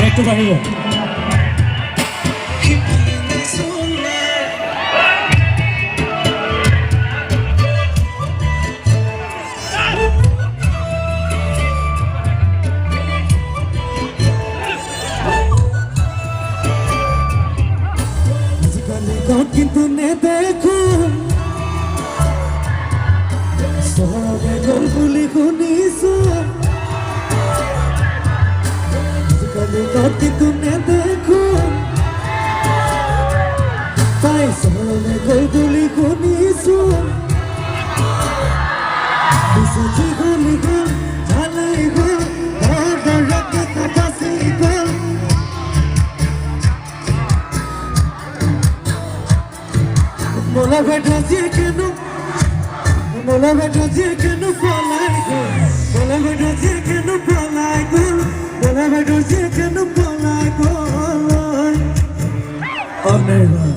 একটু বাড়িয়ে কিন্তু নে দেখো সবে গলগুলি গুনিছো কিন্তু নে দেখো তাই সবে গলগুলি গুনিছো বিসজি গুলি গুল ঝালাই গুল রাতে কাটাসি গুল মোলা বেটা যে কেন মোলা বেটা যে কেন পলাই গো মোলা বেটা যে কেন পলাই গো মোলা বেটা যে কেন পলাই গো অনেক